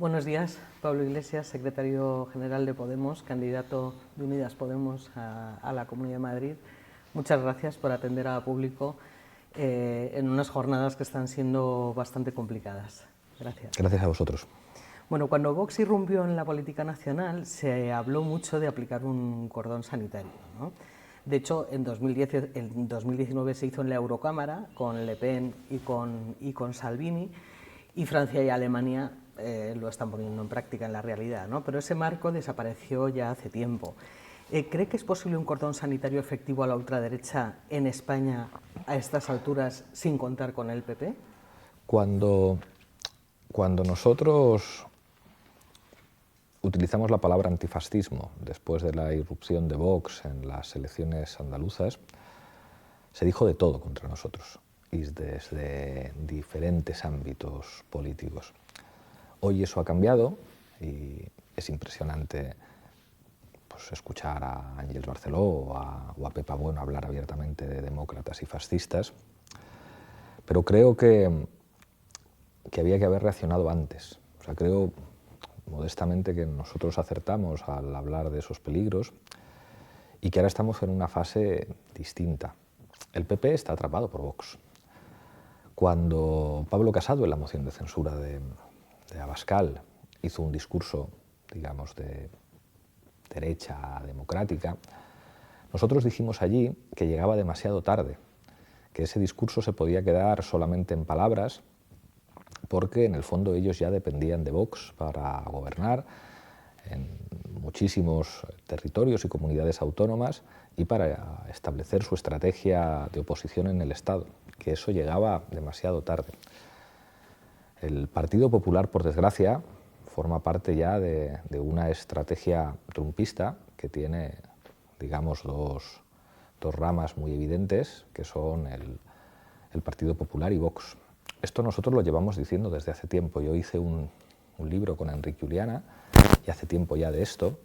Buenos días, Pablo Iglesias, secretario general de Podemos, candidato de Unidas Podemos a la Comunidad de Madrid. Muchas gracias por atender al público en unas jornadas que están siendo bastante complicadas. Gracias. Gracias a vosotros. Bueno, cuando Vox irrumpió en la política nacional se habló mucho de aplicar un cordón sanitario, ¿no? De hecho, en 2019 se hizo en la Eurocámara con Le Pen y con Salvini, y Francia y Alemania lo están poniendo en práctica en la realidad, ¿no? Pero ese marco desapareció ya hace tiempo. ¿Cree que es posible un cordón sanitario efectivo a la ultraderecha en España a estas alturas sin contar con el PP? Cuando nosotros utilizamos la palabra antifascismo después de la irrupción de Vox en las elecciones andaluzas, se dijo de todo contra nosotros y desde diferentes ámbitos políticos. Hoy eso ha cambiado y es impresionante pues, escuchar a Ángels Barceló o a Pepa Bueno hablar abiertamente de demócratas y fascistas, pero creo que había que haber reaccionado antes. O sea, creo modestamente que nosotros acertamos al hablar de esos peligros y que ahora estamos en una fase distinta. El PP está atrapado por Vox. Cuando Pablo Casado, en la moción de censura de Abascal, hizo un discurso, digamos, de derecha democrática, nosotros dijimos allí que llegaba demasiado tarde, que ese discurso se podía quedar solamente en palabras, porque en el fondo ellos ya dependían de Vox para gobernar en muchísimos territorios y comunidades autónomas y para establecer su estrategia de oposición en el Estado, que eso llegaba demasiado tarde. El Partido Popular, por desgracia, forma parte ya de una estrategia trumpista que tiene, digamos, dos ramas muy evidentes, que son el Partido Popular y Vox. Esto nosotros lo llevamos diciendo desde hace tiempo. Yo hice un libro con Enric Juliana, y hace tiempo ya de esto,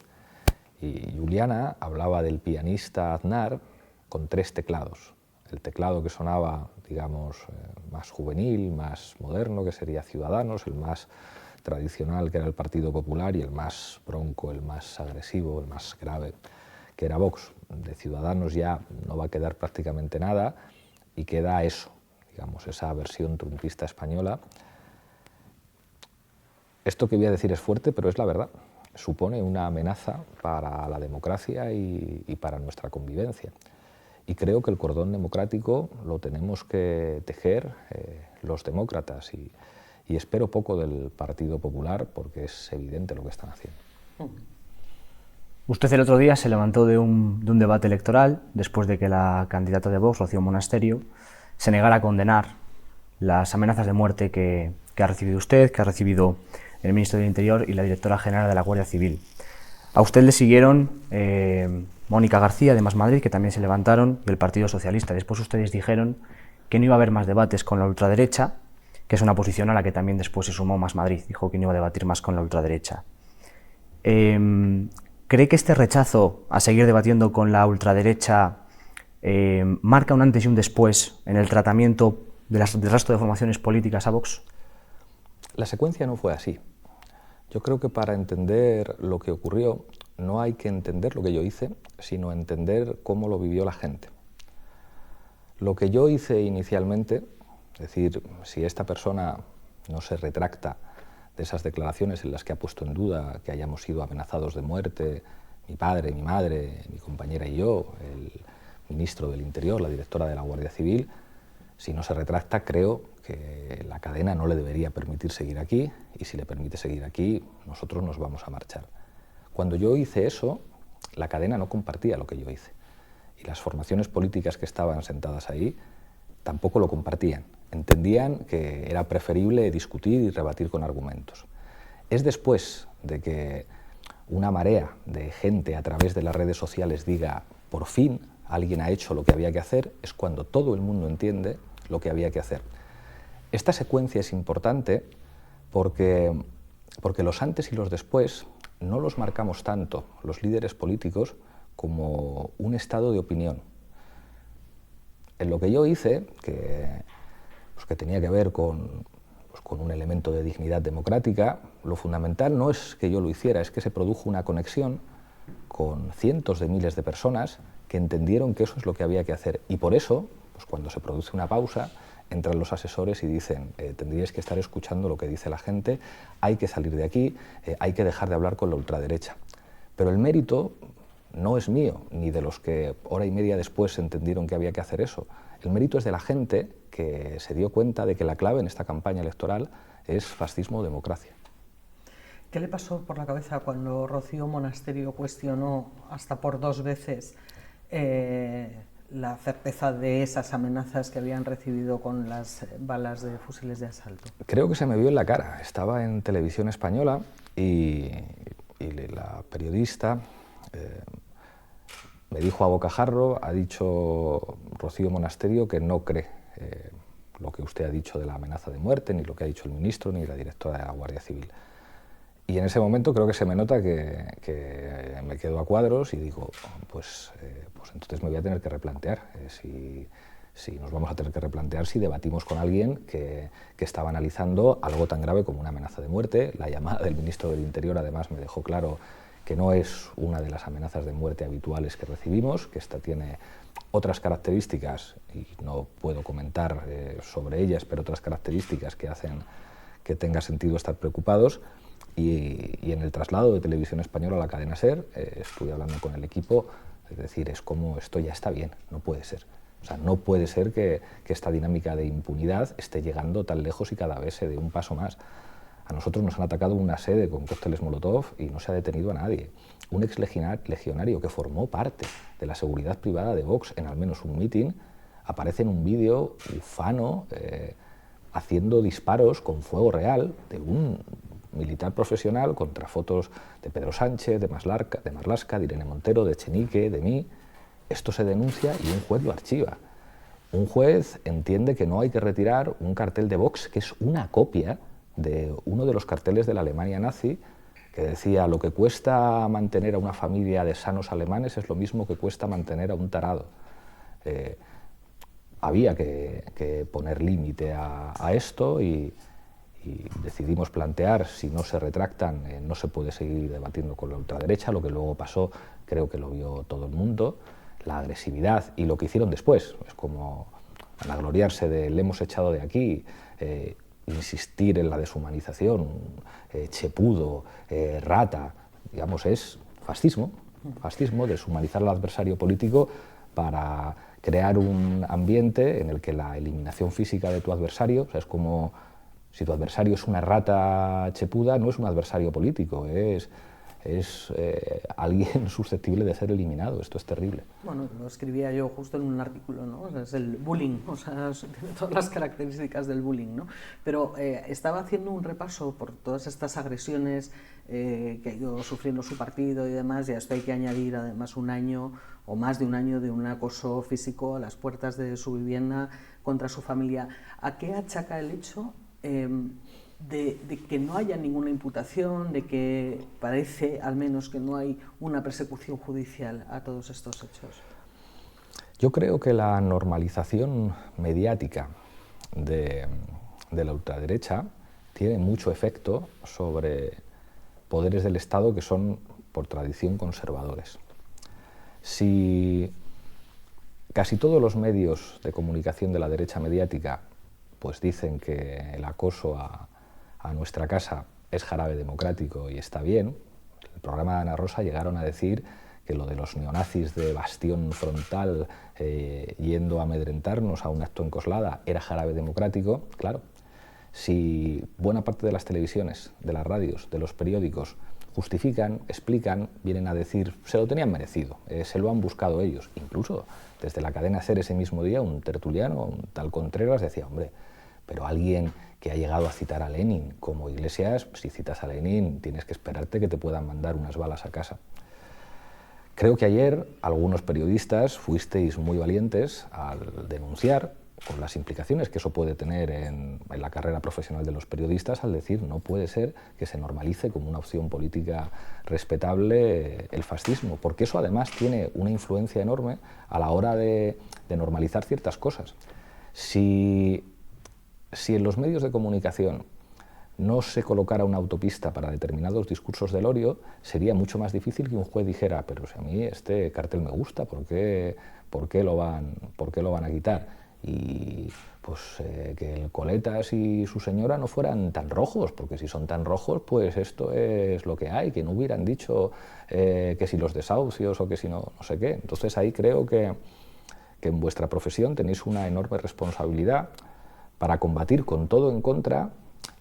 y Juliana hablaba del pianista Aznar con 3 teclados. El teclado que sonaba, digamos, más juvenil, más moderno, que sería Ciudadanos, el más tradicional, que era el Partido Popular, y el más bronco, el más agresivo, el más grave, que era Vox. De Ciudadanos ya no va a quedar prácticamente nada y queda eso, digamos, esa versión trumpista española. Esto que voy a decir es fuerte, pero es la verdad. Supone una amenaza para la democracia y para nuestra convivencia. Y creo que el cordón democrático lo tenemos que tejer los demócratas y espero poco del Partido Popular porque es evidente lo que están haciendo. Usted el otro día se levantó de un debate electoral después de que la candidata de Vox, Rocío Monasterio, se negara a condenar las amenazas de muerte que ha recibido usted, que ha recibido el ministro del Interior y la directora general de la Guardia Civil. A usted le siguieron Mónica García de Más Madrid, que también se levantaron, y el Partido Socialista. Después ustedes dijeron que no iba a haber más debates con la ultraderecha, que es una posición a la que también después se sumó Más Madrid. Dijo que no iba a debatir más con la ultraderecha. ¿Cree que este rechazo a seguir debatiendo con la ultraderecha marca un antes y un después en el tratamiento del resto de formaciones políticas a Vox? La secuencia no fue así. Yo creo que para entender lo que ocurrió no hay que entender lo que yo hice, sino entender cómo lo vivió la gente. Lo que yo hice inicialmente, es decir, si esta persona no se retracta de esas declaraciones en las que ha puesto en duda que hayamos sido amenazados de muerte, mi padre, mi madre, mi compañera y yo, el ministro del Interior, la directora de la Guardia Civil, si no se retracta, creo que la cadena no le debería permitir seguir aquí, y si le permite seguir aquí, nosotros nos vamos a marchar. Cuando yo hice eso, la cadena no compartía lo que yo hice, y las formaciones políticas que estaban sentadas ahí tampoco lo compartían. Entendían que era preferible discutir y rebatir con argumentos. Es después de que una marea de gente a través de las redes sociales diga por fin alguien ha hecho lo que había que hacer, es cuando todo el mundo entiende lo que había que hacer. Esta secuencia es importante porque los antes y los después no los marcamos tanto los líderes políticos como un estado de opinión. En lo que yo hice, que tenía que ver con con un elemento de dignidad democrática. Lo fundamental no es que yo lo hiciera, es que se produjo una conexión con cientos de miles de personas que entendieron que eso es lo que había que hacer. Y por eso, pues cuando se produce una pausa, entran los asesores y dicen, tendríais que estar escuchando lo que dice la gente, hay que salir de aquí, hay que dejar de hablar con la ultraderecha. Pero el mérito no es mío, ni de los que hora y media después entendieron que había que hacer eso. El mérito es de la gente que se dio cuenta de que la clave en esta campaña electoral es fascismo o democracia. ¿Qué le pasó por la cabeza cuando Rocío Monasterio cuestionó hasta por 2 veces la certeza de esas amenazas que habían recibido con las balas de fusiles de asalto? Creo que se me vio en la cara. Estaba en Televisión Española y la periodista me dijo a bocajarro, ha dicho Rocío Monasterio que no cree lo que usted ha dicho de la amenaza de muerte, ni lo que ha dicho el ministro, ni la directora de la Guardia Civil. Y en ese momento creo que se me nota que me quedo a cuadros y digo, pues entonces me voy a tener que replantear. Si nos vamos a tener que replantear si debatimos con alguien que estaba analizando algo tan grave como una amenaza de muerte. La llamada del ministro del Interior además me dejó claro que no es una de las amenazas de muerte habituales que recibimos, que esta tiene otras características, y no puedo comentar sobre ellas, pero otras características que hacen que tenga sentido estar preocupados. Y en el traslado de Televisión Española a la cadena SER estuve hablando con el equipo, es decir, es como esto ya está bien, no puede ser. O sea, no puede ser que esta dinámica de impunidad esté llegando tan lejos y cada vez se dé un paso más. A nosotros nos han atacado una sede con cócteles Molotov y no se ha detenido a nadie. Un ex legionario que formó parte de la seguridad privada de Vox en al menos un mitin aparece en un vídeo ufano haciendo disparos con fuego real de un militar profesional contra fotos de Pedro Sánchez, de Marlaska, de Irene Montero, de Echenique, de mí. Esto se denuncia y un juez lo archiva. Un juez entiende que no hay que retirar un cartel de Vox, que es una copia de uno de los carteles de la Alemania nazi, que decía: lo que cuesta mantener a una familia de sanos alemanes es lo mismo que cuesta mantener a un tarado. Había que poner límite a esto y decidimos plantear, si no se retractan, no se puede seguir debatiendo con la ultraderecha. Lo que luego pasó, creo que lo vio todo el mundo, la agresividad y lo que hicieron después. Es como vanagloriarse de le hemos echado de aquí, insistir en la deshumanización, chepudo, rata, digamos, es fascismo, deshumanizar al adversario político para crear un ambiente en el que la eliminación física de tu adversario, o sea, es como si tu adversario es una rata chepuda, no es un adversario político, es alguien susceptible de ser eliminado. Esto es terrible. Bueno, lo escribía yo justo en un artículo, ¿no? O sea, es el bullying, o sea, tiene todas las características del bullying, ¿no? Pero estaba haciendo un repaso por todas estas agresiones que ha ido sufriendo su partido y demás, y a esto hay que añadir además un año o más de un año de un acoso físico a las puertas de su vivienda contra su familia. ¿A qué achaca el hecho de que no haya ninguna imputación, de que parece al menos que no hay una persecución judicial a todos estos hechos? Yo creo que la normalización mediática de la ultraderecha tiene mucho efecto sobre poderes del Estado que son por tradición conservadores. Si casi todos los medios de comunicación de la derecha mediática pues dicen que el acoso a nuestra casa es jarabe democrático y está bien, el programa de Ana Rosa llegaron a decir que lo de los neonazis de Bastión Frontal yendo a amedrentarnos a un acto en Coslada era jarabe democrático. Claro, si buena parte de las televisiones, de las radios, de los periódicos justifican, explican, vienen a decir se lo tenían merecido, se lo han buscado ellos. Incluso desde la cadena SER ese mismo día un tertuliano, un tal Contreras, decía, hombre, pero alguien que ha llegado a citar a Lenin como Iglesias, si citas a Lenin tienes que esperarte que te puedan mandar unas balas a casa. Creo que ayer algunos periodistas fuisteis muy valientes al denunciar, con las implicaciones que eso puede tener en la carrera profesional de los periodistas, al decir no puede ser que se normalice como una opción política respetable el fascismo, porque eso además tiene una influencia enorme a la hora de normalizar ciertas cosas. Si en los medios de comunicación no se colocara una autopista para determinados discursos del odio, sería mucho más difícil que un juez dijera, pero si a mí este cartel me gusta, ¿por qué lo van a quitar? Y pues que el Coletas y su señora no fueran tan rojos, porque si son tan rojos, pues esto es lo que hay, que no hubieran dicho que si los desahucios o que si no sé qué. Entonces ahí creo que en vuestra profesión tenéis una enorme responsabilidad para combatir con todo en contra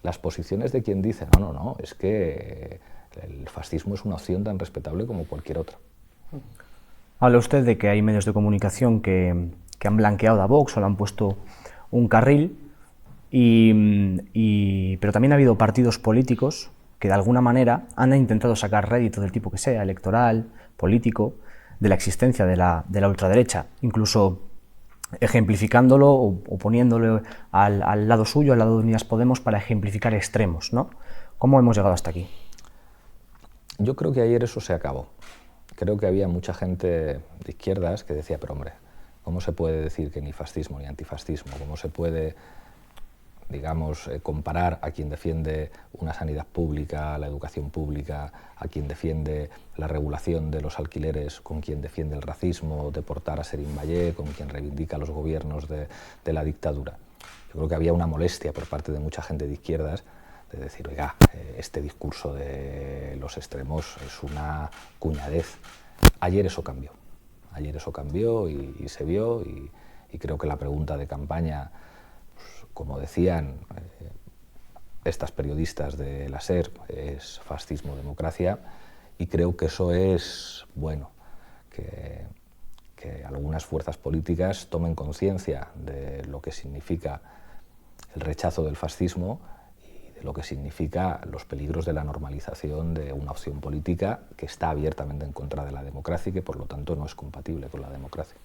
las posiciones de quien dice no, es que el fascismo es una opción tan respetable como cualquier otra. Habla usted de que hay medios de comunicación que han blanqueado a Vox o le han puesto un carril, pero también ha habido partidos políticos que de alguna manera han intentado sacar rédito del tipo que sea, electoral, político, de la existencia de la ultraderecha, incluso ejemplificándolo o poniéndolo al lado suyo, al lado de Unidas Podemos, para ejemplificar extremos, ¿no? ¿Cómo hemos llegado hasta aquí? Yo creo que ayer eso se acabó. Creo que había mucha gente de izquierdas que decía, pero hombre, ¿cómo se puede decir que ni fascismo ni antifascismo? ¿Cómo se puede, digamos, comparar a quien defiende una sanidad pública, la educación pública, a quien defiende la regulación de los alquileres, con quien defiende el racismo, deportar a Serín Vallé, con quien reivindica los gobiernos de la dictadura? Yo creo que había una molestia por parte de mucha gente de izquierdas de decir, oiga, este discurso de los extremos es una cuñadez. Ayer eso cambió. Ayer eso cambió y se vio, y creo que la pregunta de campaña, pues, como decían estas periodistas de la SER, es fascismo o democracia, y creo que eso es bueno, que algunas fuerzas políticas tomen conciencia de lo que significa el rechazo del fascismo y de lo que significa los peligros de la normalización de una opción política que está abiertamente en contra de la democracia y que por lo tanto no es compatible con la democracia.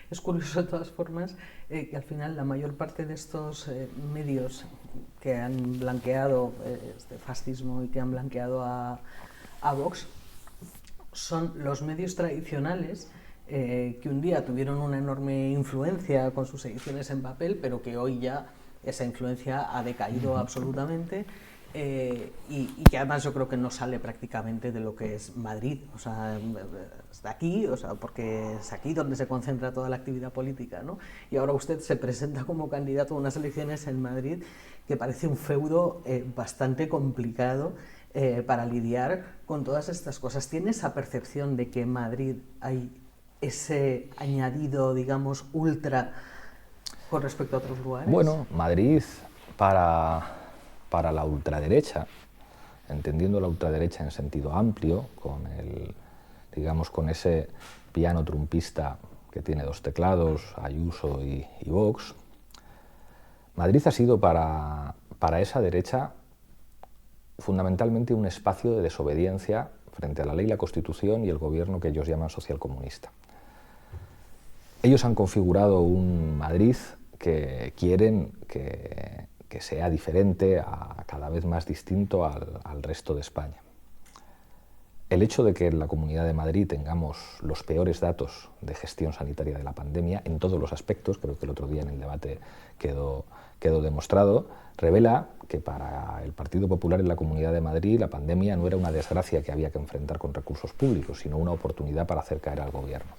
Es curioso de todas formas que al final la mayor parte de estos medios que han blanqueado este fascismo y que han blanqueado a Vox son los medios tradicionales que un día tuvieron una enorme influencia con sus ediciones en papel, pero que hoy ya esa influencia ha decaído absolutamente, y que además yo creo que no sale prácticamente de lo que es Madrid, o sea, es de aquí, o sea, porque es aquí donde se concentra toda la actividad política, ¿no? Y ahora usted se presenta como candidato a unas elecciones en Madrid que parece un feudo bastante complicado para lidiar con todas estas cosas. ¿Tiene esa percepción de que en Madrid hay ese añadido, digamos, ultra con respecto a otros lugares? Bueno, Madrid para la ultraderecha, entendiendo la ultraderecha en sentido amplio, con ese piano trumpista que tiene dos teclados, Ayuso y Vox, Madrid ha sido para esa derecha fundamentalmente un espacio de desobediencia frente a la ley, la Constitución y el gobierno que ellos llaman socialcomunista. Ellos han configurado un Madrid que quieren que sea diferente, cada vez más distinto al resto de España. El hecho de que en la Comunidad de Madrid tengamos los peores datos de gestión sanitaria de la pandemia en todos los aspectos, creo que el otro día en el debate quedó demostrado, revela que para el Partido Popular en la Comunidad de Madrid la pandemia no era una desgracia que había que enfrentar con recursos públicos, sino una oportunidad para hacer caer al gobierno.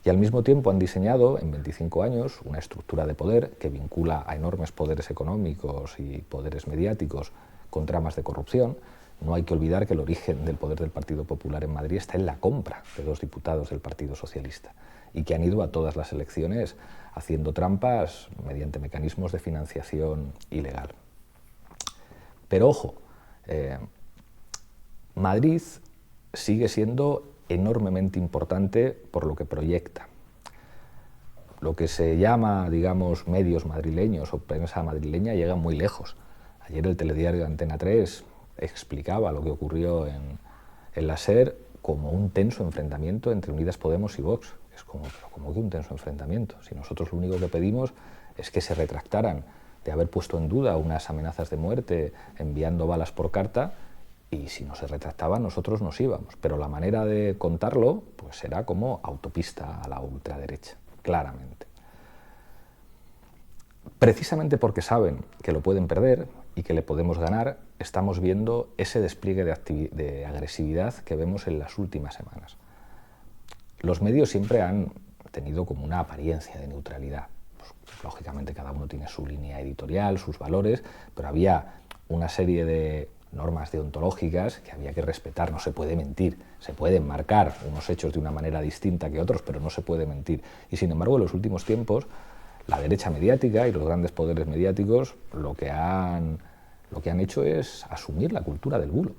Y al mismo tiempo han diseñado en 25 años una estructura de poder que vincula a enormes poderes económicos y poderes mediáticos con tramas de corrupción. No hay que olvidar que el origen del poder del Partido Popular en Madrid está en la compra de 2 diputados del Partido Socialista y que han ido a todas las elecciones haciendo trampas mediante mecanismos de financiación ilegal. Pero ojo, Madrid sigue siendo enormemente importante por lo que proyecta. Lo que se llama, digamos, medios madrileños o prensa madrileña llega muy lejos. Ayer el telediario de Antena 3 explicaba lo que ocurrió en la SER como un tenso enfrentamiento entre Unidas Podemos y Vox. Es como que un tenso enfrentamiento. Si nosotros lo único que pedimos es que se retractaran de haber puesto en duda unas amenazas de muerte enviando balas por carta, y si no se retractaban nosotros nos íbamos. Pero la manera de contarlo pues era como autopista a la ultraderecha, claramente. Precisamente porque saben que lo pueden perder, y que le podemos ganar, estamos viendo ese despliegue de agresividad que vemos en las últimas semanas. Los medios siempre han tenido como una apariencia de neutralidad. Pues, lógicamente cada uno tiene su línea editorial, sus valores, pero había una serie de normas deontológicas que había que respetar. No se puede mentir, se pueden marcar unos hechos de una manera distinta que otros, pero no se puede mentir. Y sin embargo, en los últimos tiempos, la derecha mediática y los grandes poderes mediáticos lo que han hecho es asumir la cultura del bulo.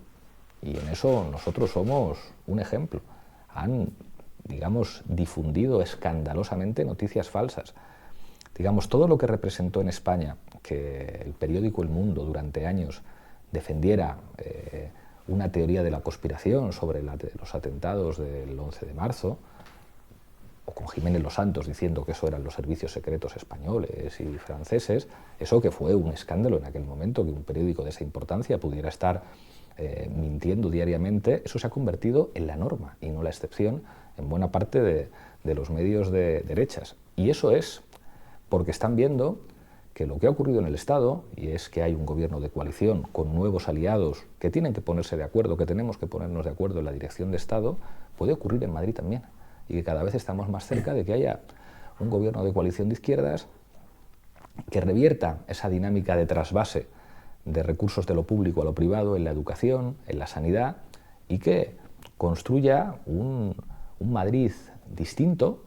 Y en eso nosotros somos un ejemplo. Han, digamos, difundido escandalosamente noticias falsas. Digamos, todo lo que representó en España que el periódico El Mundo durante años defendiera una teoría de la conspiración sobre los atentados del 11 de marzo, o con Jiménez Los Santos diciendo que eso eran los servicios secretos españoles y franceses, eso que fue un escándalo en aquel momento, que un periódico de esa importancia pudiera estar mintiendo diariamente, eso se ha convertido en la norma y no la excepción en buena parte de los medios de derechas. Y eso es porque están viendo que lo que ha ocurrido en el Estado, y es que hay un gobierno de coalición con nuevos aliados que tienen que ponerse de acuerdo, que tenemos que ponernos de acuerdo en la dirección de Estado, puede ocurrir en Madrid también. Y que cada vez estamos más cerca de que haya un gobierno de coalición de izquierdas que revierta esa dinámica de trasvase de recursos de lo público a lo privado en la educación, en la sanidad, y que construya un Madrid distinto,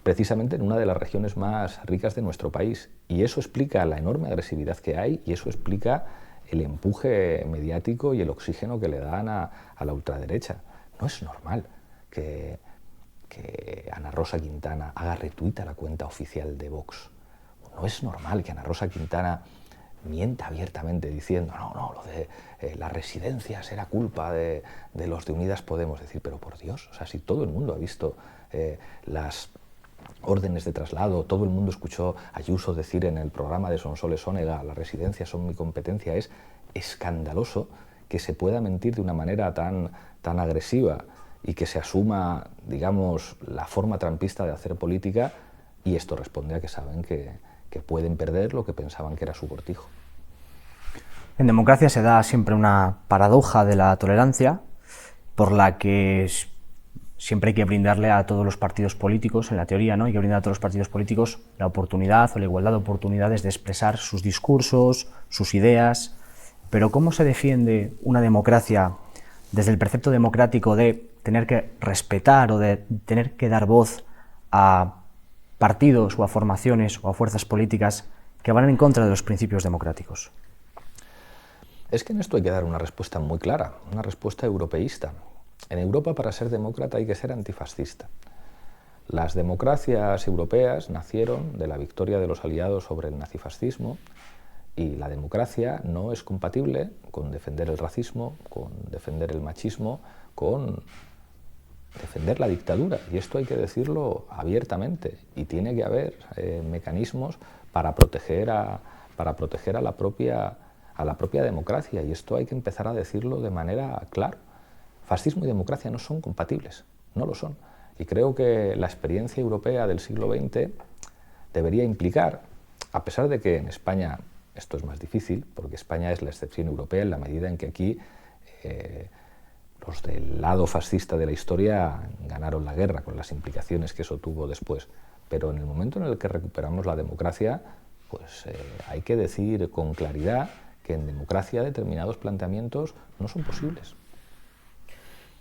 precisamente en una de las regiones más ricas de nuestro país. Y eso explica la enorme agresividad que hay y eso explica el empuje mediático y el oxígeno que le dan a la ultraderecha. No es normal que Ana Rosa Quintana haga retweet a la cuenta oficial de Vox. No es normal que Ana Rosa Quintana mienta abiertamente diciendo no, lo de las residencias era culpa de los de Unidas Podemos. Decir, pero por Dios, o sea, si todo el mundo ha visto las órdenes de traslado, todo el mundo escuchó a Ayuso decir en el programa de Sonsoles Onega, las residencias son mi competencia, es escandaloso que se pueda mentir de una manera tan agresiva y que se asuma, digamos, la forma trampista de hacer política, y esto responde a que saben que pueden perder lo que pensaban que era su cortijo. En democracia se da siempre una paradoja de la tolerancia, por la que siempre hay que brindarle a todos los partidos políticos, en la teoría, ¿no? Hay que brindar a todos los partidos políticos la oportunidad o la igualdad de oportunidades de expresar sus discursos, sus ideas, pero ¿cómo se defiende una democracia desde el precepto democrático de tener que respetar o de tener que dar voz a partidos o a formaciones o a fuerzas políticas que van en contra de los principios democráticos? Es que en esto hay que dar una respuesta muy clara, una respuesta europeísta. En Europa, para ser demócrata hay que ser antifascista. Las democracias europeas nacieron de la victoria de los aliados sobre el nazifascismo, y la democracia no es compatible con defender el racismo, con defender el machismo, con defender la dictadura. Y esto hay que decirlo abiertamente. Y tiene que haber mecanismos para proteger a la propia democracia. Y esto hay que empezar a decirlo de manera clara. Fascismo y democracia no son compatibles, no lo son. Y creo que la experiencia europea del siglo XX debería implicar, a pesar de que en España esto es más difícil, porque España es la excepción europea en la medida en que aquí los del lado fascista de la historia ganaron la guerra, con las implicaciones que eso tuvo después. Pero en el momento en el que recuperamos la democracia, pues hay que decir con claridad que en democracia determinados planteamientos no son posibles.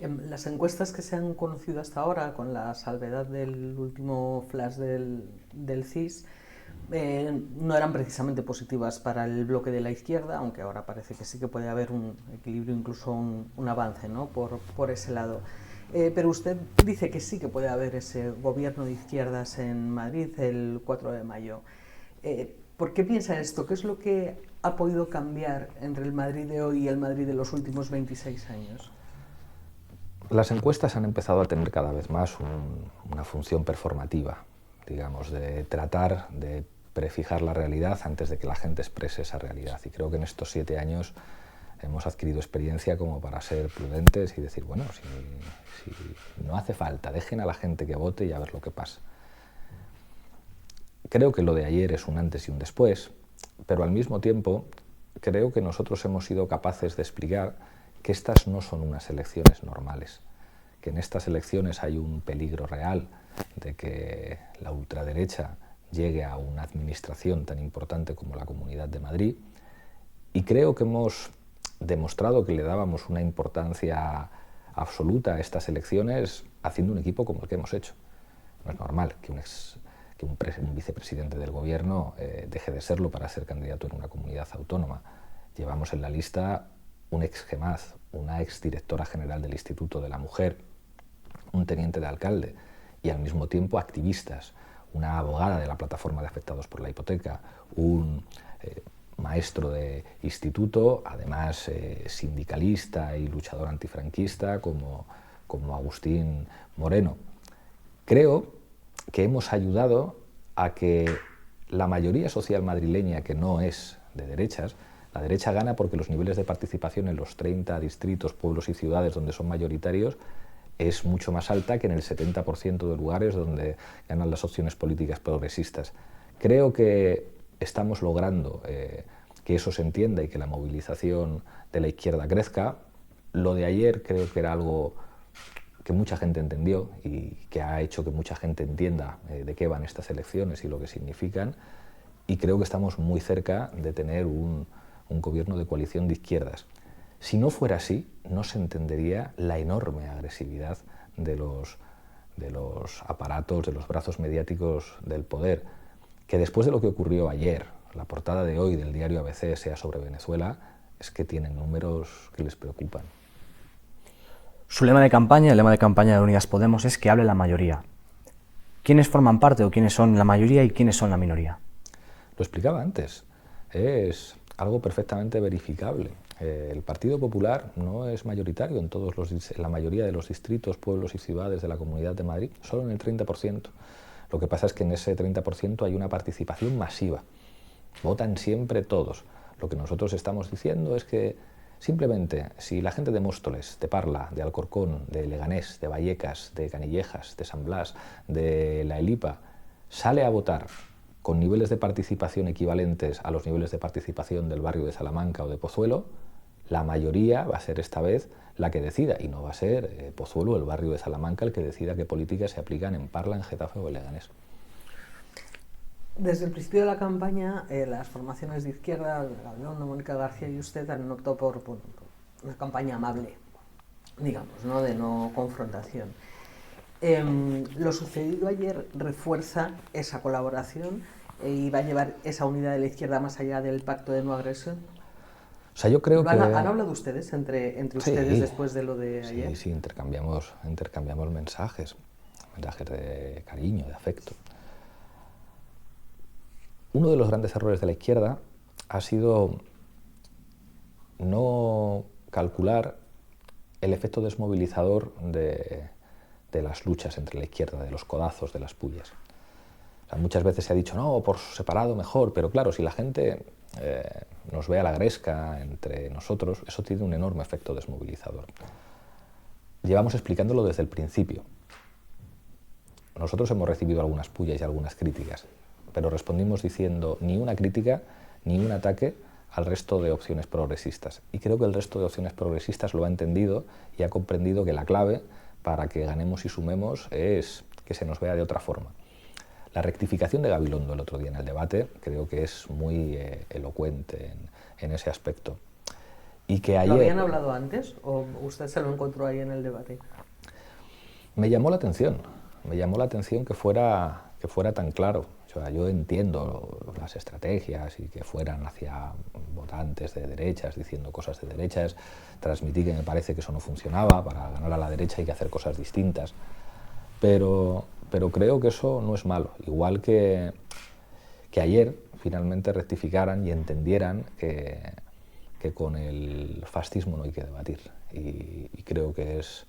Las encuestas que se han conocido hasta ahora, con la salvedad del último flash del CIS, no eran precisamente positivas para el bloque de la izquierda, aunque ahora parece que sí que puede haber un equilibrio, incluso un avance, ¿no? por ese lado. Pero usted dice que sí que puede haber ese gobierno de izquierdas en Madrid el 4 de mayo. ¿Por qué piensa esto? ¿Qué es lo que ha podido cambiar entre el Madrid de hoy y el Madrid de los últimos 26 años? Las encuestas han empezado a tener cada vez más una función performativa, digamos, de tratar de prefijar la realidad antes de que la gente exprese esa realidad. Y creo que en estos 7 años hemos adquirido experiencia como para ser prudentes y decir, bueno, si no hace falta, dejen a la gente que vote y a ver lo que pasa. Creo que lo de ayer es un antes y un después, pero al mismo tiempo creo que nosotros hemos sido capaces de explicar que estas no son unas elecciones normales, que en estas elecciones hay un peligro real de que la ultraderecha llegue a una administración tan importante como la Comunidad de Madrid, y creo que hemos demostrado que le dábamos una importancia absoluta a estas elecciones haciendo un equipo como el que hemos hecho. No es normal que un vicepresidente del gobierno deje de serlo para ser candidato en una comunidad autónoma. Llevamos en la lista un ex GEMAZ, una ex directora general del Instituto de la Mujer, un teniente de alcalde y al mismo tiempo activistas, una abogada de la plataforma de afectados por la hipoteca, un maestro de instituto, además sindicalista y luchador antifranquista como Agustín Moreno. Creo que hemos ayudado a que la mayoría social madrileña, que no es de derechas, la derecha gana porque los niveles de participación en los 30 distritos, pueblos y ciudades donde son mayoritarios es mucho más alta que en el 70% de lugares donde ganan las opciones políticas progresistas. Creo que estamos logrando que eso se entienda y que la movilización de la izquierda crezca. Lo de ayer creo que era algo que mucha gente entendió y que ha hecho que mucha gente entienda de qué van estas elecciones y lo que significan, y creo que estamos muy cerca de tener un gobierno de coalición de izquierdas. Si no fuera así, no se entendería la enorme agresividad de los aparatos, de los brazos mediáticos del poder, que después de lo que ocurrió ayer, la portada de hoy del diario ABC sea sobre Venezuela, es que tienen números que les preocupan. Su lema de campaña, el lema de campaña de Unidas Podemos, es que hable la mayoría. ¿Quiénes forman parte o quiénes son la mayoría y quiénes son la minoría? Lo explicaba antes, es algo perfectamente verificable. El Partido Popular no es mayoritario en la mayoría de los distritos, pueblos y ciudades de la Comunidad de Madrid, solo en el 30%. Lo que pasa es que en ese 30% hay una participación masiva. Votan siempre todos. Lo que nosotros estamos diciendo es que simplemente si la gente de Móstoles, de Parla, de Alcorcón, de Leganés, de Vallecas, de Canillejas, de San Blas, de La Elipa, sale a votar con niveles de participación equivalentes a los niveles de participación del barrio de Salamanca o de Pozuelo, la mayoría va a ser esta vez la que decida, y no va a ser Pozuelo o el barrio de Salamanca el que decida qué políticas se aplican en Parla, en Getafe o en Leganés. Desde el principio de la campaña, las formaciones de izquierda, Gabilondo, Mónica García y usted han optado por una campaña amable, digamos, ¿no? De no confrontación. Lo sucedido ayer refuerza esa colaboración y va a llevar esa unidad de la izquierda más allá del pacto de no agresión. O sea, yo creo que... ¿Han hablado ustedes entre ustedes después de lo de ayer? Sí, intercambiamos mensajes de cariño, de afecto. Uno de los grandes errores de la izquierda ha sido no calcular el efecto desmovilizador de las luchas entre la izquierda, de los codazos, de las pullas. O sea, muchas veces se ha dicho, no, por separado mejor, pero claro, si la gente nos ve a la gresca entre nosotros, eso tiene un enorme efecto desmovilizador. Llevamos explicándolo desde el principio. Nosotros hemos recibido algunas pullas y algunas críticas, pero respondimos diciendo ni una crítica ni un ataque al resto de opciones progresistas. Y creo que el resto de opciones progresistas lo ha entendido y ha comprendido que la clave para que ganemos y sumemos es que se nos vea de otra forma. La rectificación de Gabilondo el otro día en el debate creo que es muy elocuente en ese aspecto. Y que ayer, ¿lo habían hablado antes o usted se lo encontró ahí en el debate? Me llamó la atención que fuera tan claro. O sea, yo entiendo las estrategias y que fueran hacia votantes de derechas diciendo cosas de derechas, transmití que me parece que eso no funcionaba, para ganar a la derecha hay que hacer cosas distintas, pero creo que eso no es malo, igual que ayer finalmente rectificaran y entendieran que con el fascismo no hay que debatir, y creo que es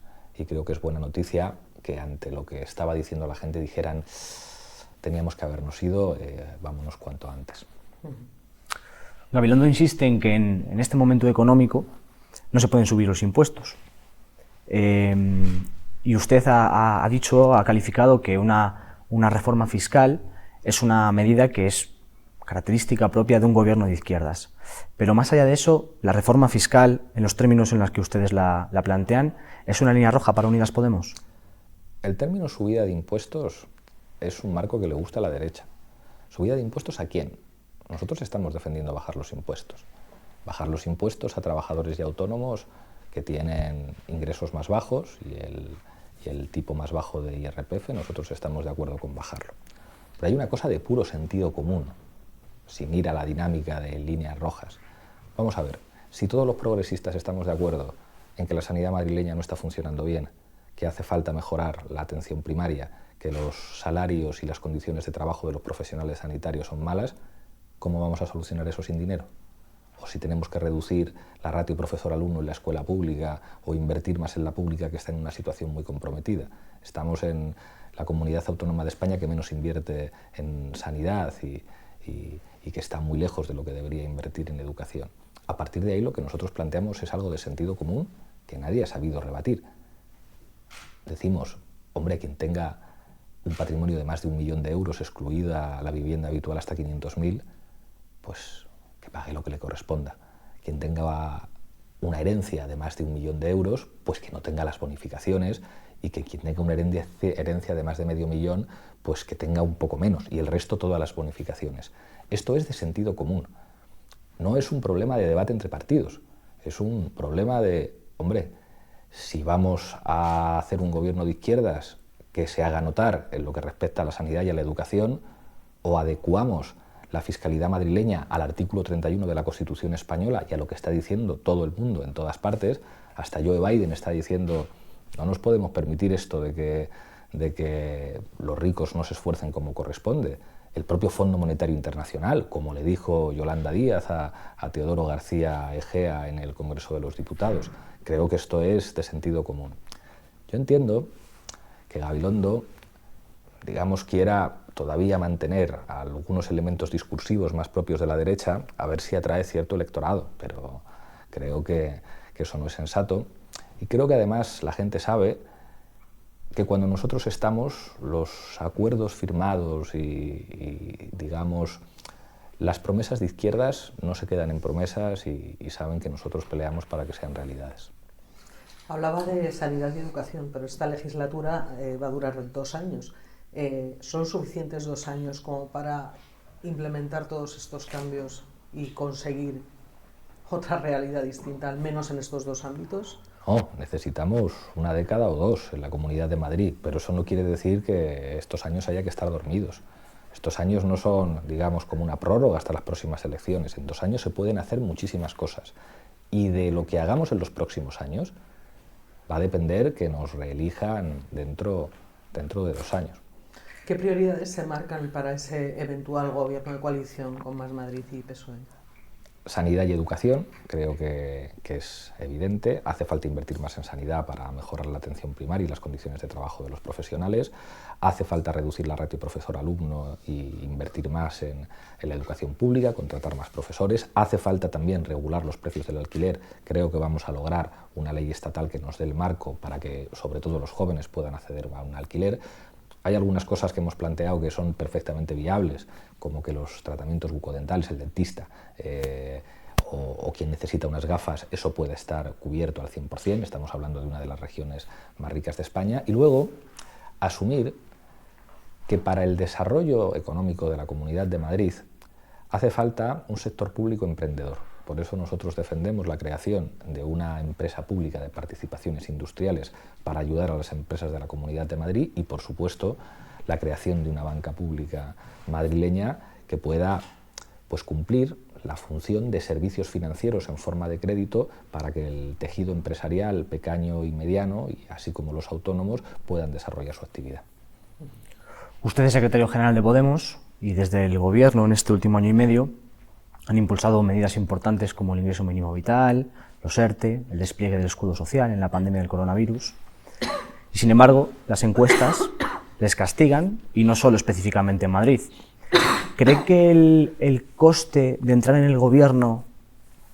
buena noticia que ante lo que estaba diciendo la gente dijeran teníamos que habernos ido, vámonos cuanto antes. Gabilondo insiste en que en este momento económico no se pueden subir los impuestos. Y usted ha dicho, ha calificado que una reforma fiscal es una medida que es característica propia de un gobierno de izquierdas. Pero más allá de eso, la reforma fiscal, en los términos en los que ustedes la plantean, ¿es una línea roja para Unidas Podemos? El término subida de impuestos es un marco que le gusta a la derecha. ¿Subida de impuestos a quién? Nosotros estamos defendiendo bajar los impuestos. Bajar los impuestos a trabajadores y autónomos que tienen ingresos más bajos y el tipo más bajo de IRPF, nosotros estamos de acuerdo con bajarlo. Pero hay una cosa de puro sentido común, sin ir a la dinámica de líneas rojas. Vamos a ver, si todos los progresistas estamos de acuerdo en que la sanidad madrileña no está funcionando bien, que hace falta mejorar la atención primaria, que los salarios y las condiciones de trabajo de los profesionales sanitarios son malas, ¿cómo vamos a solucionar eso sin dinero? O si tenemos que reducir la ratio profesor-alumno en la escuela pública o invertir más en la pública, que está en una situación muy comprometida. Estamos en la comunidad autónoma de España que menos invierte en sanidad y que está muy lejos de lo que debería invertir en educación. A partir de ahí lo que nosotros planteamos es algo de sentido común que nadie ha sabido rebatir. Decimos, hombre, quien tenga un patrimonio de más de 1 millón de euros, excluida la vivienda habitual hasta 500.000, pues que pague lo que le corresponda. Quien tenga una herencia de más de 1 millón de euros, pues que no tenga las bonificaciones, y que quien tenga una herencia de más de medio millón, pues que tenga un poco menos, y el resto todas las bonificaciones. Esto es de sentido común. No es un problema de debate entre partidos, es un problema de, hombre, si vamos a hacer un gobierno de izquierdas que se haga notar en lo que respecta a la sanidad y a la educación, o adecuamos la fiscalidad madrileña al artículo 31 de la Constitución española y a lo que está diciendo todo el mundo en todas partes. Hasta Joe Biden está diciendo, no nos podemos permitir esto de que los ricos no se esfuercen como corresponde. El propio Fondo Monetario Internacional, como le dijo Yolanda Díaz a Teodoro García Egea en el Congreso de los Diputados. Creo que esto es de sentido común. Yo entiendo que Gabilondo, digamos, quiera todavía mantener algunos elementos discursivos más propios de la derecha, a ver si atrae cierto electorado, pero creo que eso no es sensato. Y creo que además la gente sabe que cuando nosotros estamos, los acuerdos firmados y digamos, las promesas de izquierdas no se quedan en promesas y saben que nosotros peleamos para que sean realidades. Hablaba de sanidad y educación, pero esta legislatura va a durar 2 años. ¿Son suficientes 2 años como para implementar todos estos cambios y conseguir otra realidad distinta, al menos en estos 2 ámbitos? No, necesitamos 1 década o 2 en la Comunidad de Madrid, pero eso no quiere decir que estos años haya que estar dormidos. Estos años no son, digamos, como una prórroga hasta las próximas elecciones. En 2 años se pueden hacer muchísimas cosas. Y de lo que hagamos en los próximos años va a depender que nos reelijan dentro de 2 años. ¿Qué prioridades se marcan para ese eventual gobierno de coalición con Más Madrid y PSOE? Sanidad y educación, creo que es evidente. Hace falta invertir más en sanidad para mejorar la atención primaria y las condiciones de trabajo de los profesionales. Hace falta reducir la ratio profesor-alumno y invertir más en la educación pública, contratar más profesores. Hace falta también regular los precios del alquiler. Creo que vamos a lograr una ley estatal que nos dé el marco para que, sobre todo, los jóvenes puedan acceder a un alquiler. Hay algunas cosas que hemos planteado que son perfectamente viables, como que los tratamientos bucodentales, el dentista o quien necesita unas gafas, eso puede estar cubierto al 100%, estamos hablando de una de las regiones más ricas de España, y luego asumir que para el desarrollo económico de la Comunidad de Madrid hace falta un sector público emprendedor. Por eso nosotros defendemos la creación de una empresa pública de participaciones industriales para ayudar a las empresas de la Comunidad de Madrid y, por supuesto, la creación de una banca pública madrileña que pueda pues, cumplir la función de servicios financieros en forma de crédito para que el tejido empresarial pequeño y mediano, y así como los autónomos, puedan desarrollar su actividad. Usted es secretario general de Podemos y desde el Gobierno en este último año y medio han impulsado medidas importantes como el ingreso mínimo vital, los ERTE, el despliegue del escudo social en la pandemia del coronavirus. Y sin embargo, las encuestas les castigan, y no solo específicamente en Madrid. ¿Cree que el coste de entrar en el Gobierno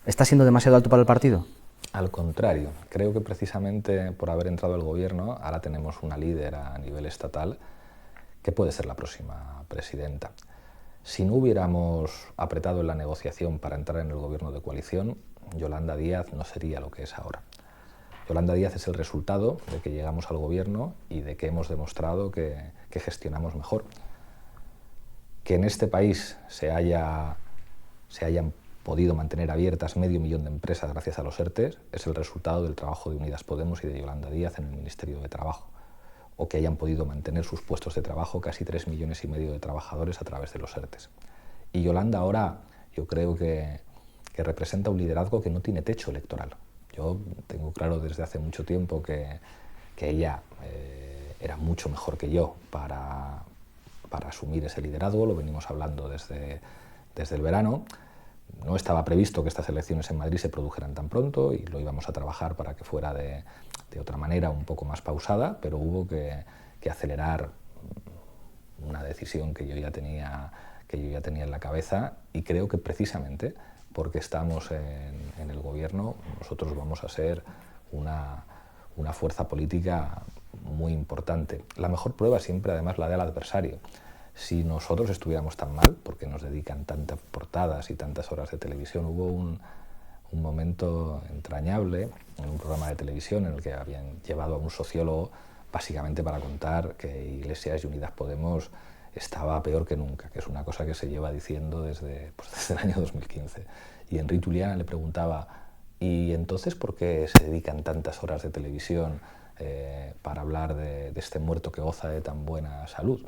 está siendo demasiado alto para el partido? Al contrario, creo que precisamente por haber entrado al Gobierno ahora tenemos una líder a nivel estatal que puede ser la próxima presidenta. Si no hubiéramos apretado en la negociación para entrar en el gobierno de coalición, Yolanda Díaz no sería lo que es ahora. Yolanda Díaz es el resultado de que llegamos al gobierno y de que hemos demostrado que gestionamos mejor. Que en este país se hayan podido mantener abiertas 500.000 de empresas gracias a los ERTE es el resultado del trabajo de Unidas Podemos y de Yolanda Díaz en el Ministerio de Trabajo. O que hayan podido mantener sus puestos de trabajo casi 3,5 millones de trabajadores a través de los ERTE. Y Yolanda ahora yo creo que representa un liderazgo que no tiene techo electoral. Yo tengo claro desde hace mucho tiempo que ella era mucho mejor que yo para asumir ese liderazgo, lo venimos hablando desde el verano. No estaba previsto que estas elecciones en Madrid se produjeran tan pronto y lo íbamos a trabajar para que fuera de otra manera un poco más pausada, pero hubo que acelerar una decisión que yo ya tenía en la cabeza y creo que precisamente porque estamos en el gobierno nosotros vamos a ser una fuerza política muy importante. La mejor prueba siempre además la del adversario. Si nosotros estuviéramos tan mal, porque nos dedican tantas portadas y tantas horas de televisión, hubo un momento entrañable en un programa de televisión en el que habían llevado a un sociólogo básicamente para contar que Iglesias y Unidas Podemos estaba peor que nunca, que es una cosa que se lleva diciendo desde el año 2015. Y Enrique Juliana le preguntaba, ¿y entonces por qué se dedican tantas horas de televisión para hablar de este muerto que goza de tan buena salud?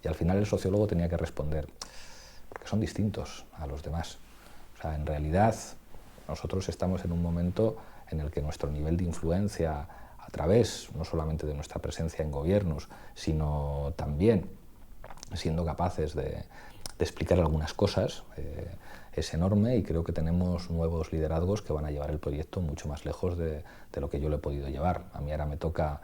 Y al final el sociólogo tenía que responder, porque son distintos a los demás. O sea, en realidad nosotros estamos en un momento en el que nuestro nivel de influencia a través no solamente de nuestra presencia en gobiernos, sino también siendo capaces de explicar algunas cosas, es enorme y creo que tenemos nuevos liderazgos que van a llevar el proyecto mucho más lejos de lo que yo le he podido llevar. A mí ahora me toca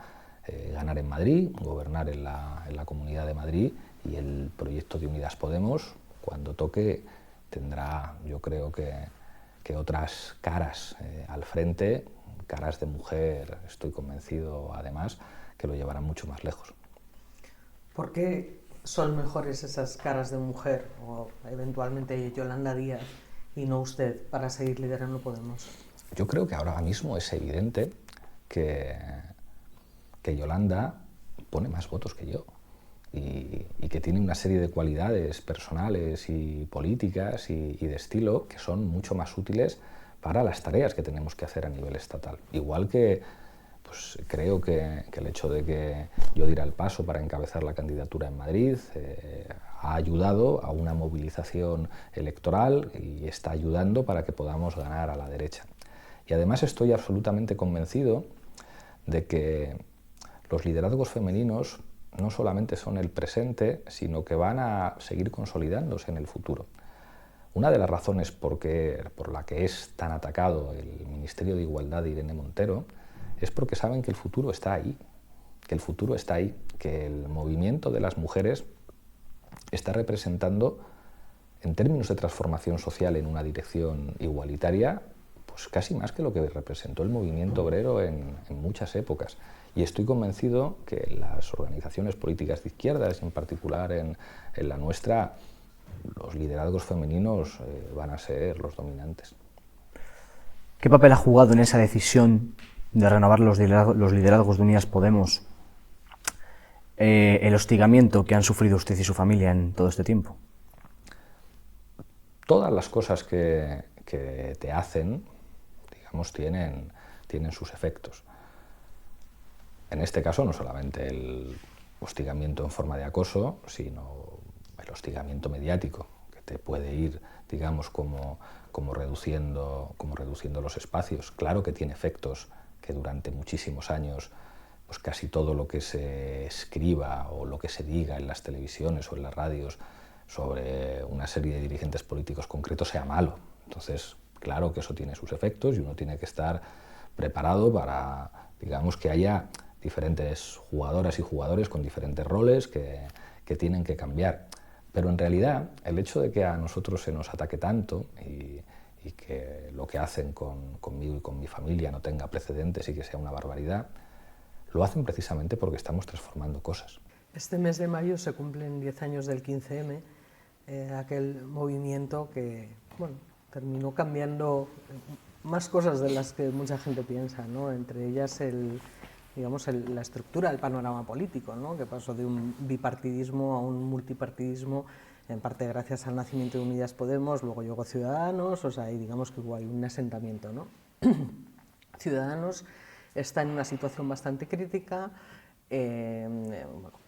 ganar en Madrid, gobernar en la Comunidad de Madrid y el proyecto de Unidas Podemos, cuando toque, tendrá yo creo que otras caras al frente, caras de mujer, estoy convencido además, que lo llevarán mucho más lejos. ¿Por qué son mejores esas caras de mujer o eventualmente Yolanda Díaz y no usted para seguir liderando Podemos? Yo creo que ahora mismo es evidente que Yolanda pone más votos que yo y que tiene una serie de cualidades personales y políticas y de estilo que son mucho más útiles para las tareas que tenemos que hacer a nivel estatal. Igual que pues, creo que el hecho de que yo diera el paso para encabezar la candidatura en Madrid ha ayudado a una movilización electoral y está ayudando para que podamos ganar a la derecha. Y además estoy absolutamente convencido de que los liderazgos femeninos no solamente son el presente, sino que van a seguir consolidándose en el futuro. Una de las razones por la que es tan atacado el Ministerio de Igualdad de Irene Montero es porque saben que el futuro está ahí, que el movimiento de las mujeres está representando, en términos de transformación social en una dirección igualitaria, pues casi más que lo que representó el movimiento obrero en muchas épocas. Y estoy convencido que las organizaciones políticas de izquierdas, en particular en la nuestra, los liderazgos femeninos van a ser los dominantes. ¿Qué papel ha jugado en esa decisión de renovar los liderazgos de Unidas Podemos el hostigamiento que han sufrido usted y su familia en todo este tiempo? Todas las cosas que te hacen, digamos, tienen sus efectos. En este caso, no solamente el hostigamiento en forma de acoso, sino el hostigamiento mediático, que te puede ir, digamos, como reduciendo los espacios. Claro que tiene efectos que durante muchísimos años pues casi todo lo que se escriba o lo que se diga en las televisiones o en las radios sobre una serie de dirigentes políticos concretos sea malo. Entonces, claro que eso tiene sus efectos y uno tiene que estar preparado para, digamos, que haya diferentes jugadoras y jugadores con diferentes roles que tienen que cambiar. Pero en realidad, el hecho de que a nosotros se nos ataque tanto y que lo que hacen conmigo y con mi familia no tenga precedentes y que sea una barbaridad, lo hacen precisamente porque estamos transformando cosas. Este mes de mayo se cumplen 10 años del 15M, aquel movimiento que, bueno, terminó cambiando más cosas de las que mucha gente piensa, ¿no? Entre ellas la estructura del panorama político, ¿no? Que pasó de un bipartidismo a un multipartidismo, en parte gracias al nacimiento de Unidas Podemos, luego llegó Ciudadanos, o sea, y digamos que hubo ahí un asentamiento, ¿no? Ciudadanos está en una situación bastante crítica,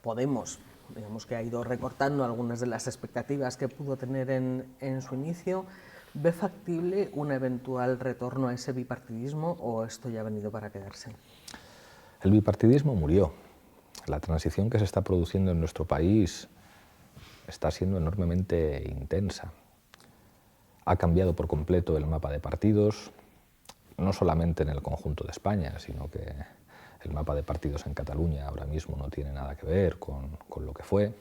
Podemos, digamos que ha ido recortando algunas de las expectativas que pudo tener en su inicio. ¿Ve factible un eventual retorno a ese bipartidismo o esto ya ha venido para quedarse? El bipartidismo murió. La transición que se está produciendo en nuestro país está siendo enormemente intensa. Ha cambiado por completo el mapa de partidos, no solamente en el conjunto de España, sino que el mapa de partidos en Cataluña ahora mismo no tiene nada que ver con lo que fue.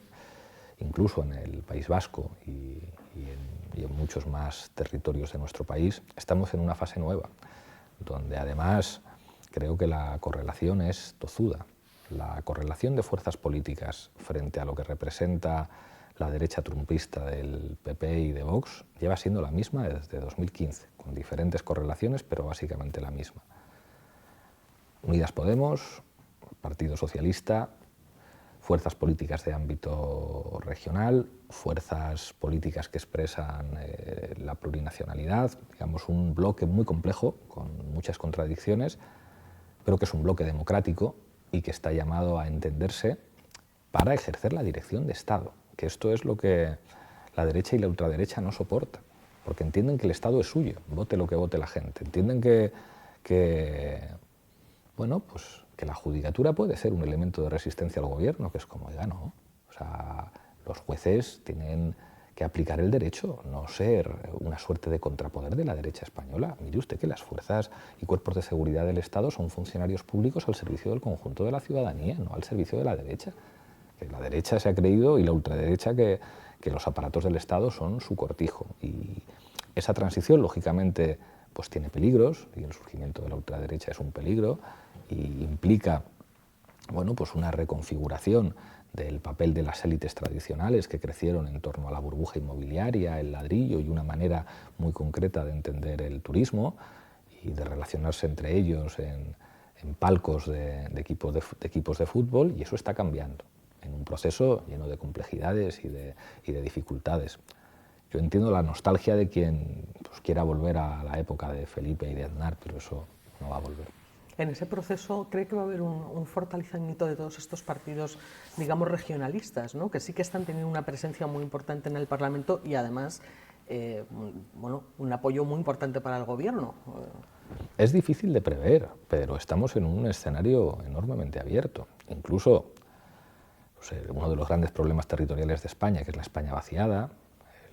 Incluso en el País Vasco y en muchos más territorios de nuestro país estamos en una fase nueva, donde además creo que la correlación es tozuda. La correlación de fuerzas políticas frente a lo que representa la derecha trumpista del PP y de Vox lleva siendo la misma desde 2015, con diferentes correlaciones, pero básicamente la misma. Unidas Podemos, Partido Socialista, fuerzas políticas de ámbito regional, fuerzas políticas que expresan la plurinacionalidad, digamos un bloque muy complejo, con muchas contradicciones, pero que es un bloque democrático y que está llamado a entenderse para ejercer la dirección de Estado, que esto es lo que la derecha y la ultraderecha no soportan, porque entienden que el Estado es suyo, vote lo que vote la gente, entienden bueno, pues que la judicatura puede ser un elemento de resistencia al gobierno, que es como, oiga, no, o sea, los jueces tienen que aplicar el derecho, no ser una suerte de contrapoder de la derecha española. Mire usted que las fuerzas y cuerpos de seguridad del Estado son funcionarios públicos al servicio del conjunto de la ciudadanía, no al servicio de la derecha. Que la derecha se ha creído y la ultraderecha que los aparatos del Estado son su cortijo. Y esa transición, lógicamente, pues tiene peligros, y el surgimiento de la ultraderecha es un peligro, y implica, bueno, pues una reconfiguración del papel de las élites tradicionales que crecieron en torno a la burbuja inmobiliaria, el ladrillo y una manera muy concreta de entender el turismo y de relacionarse entre ellos en palcos de equipos de fútbol, y eso está cambiando en un proceso lleno de complejidades y de dificultades. Yo entiendo la nostalgia de quien pues, quiera volver a la época de Felipe y de Aznar, pero eso no va a volver. En ese proceso, ¿cree que va a haber un fortalecimiento de todos estos partidos, digamos, regionalistas, ¿no? Que sí que están teniendo una presencia muy importante en el Parlamento y además bueno, un apoyo muy importante para el Gobierno? Es difícil de prever, pero estamos en un escenario enormemente abierto. Incluso pues, uno de los grandes problemas territoriales de España, que es la España vaciada,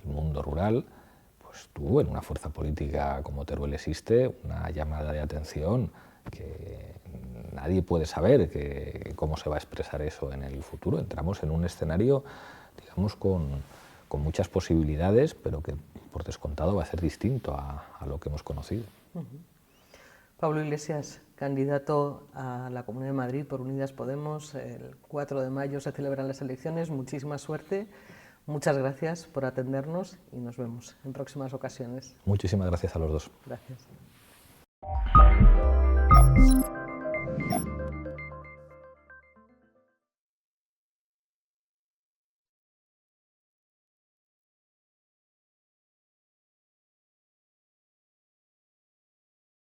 el mundo rural, pues tuvo en una fuerza política como Teruel existe una llamada de atención que nadie puede saber cómo se va a expresar eso en el futuro. Entramos en un escenario, digamos, con muchas posibilidades, pero que por descontado va a ser distinto a lo que hemos conocido. Pablo Iglesias, candidato a la Comunidad de Madrid por Unidas Podemos, el 4 de mayo se celebran las elecciones, muchísima suerte, muchas gracias por atendernos y nos vemos en próximas ocasiones. Muchísimas gracias a los dos. Gracias.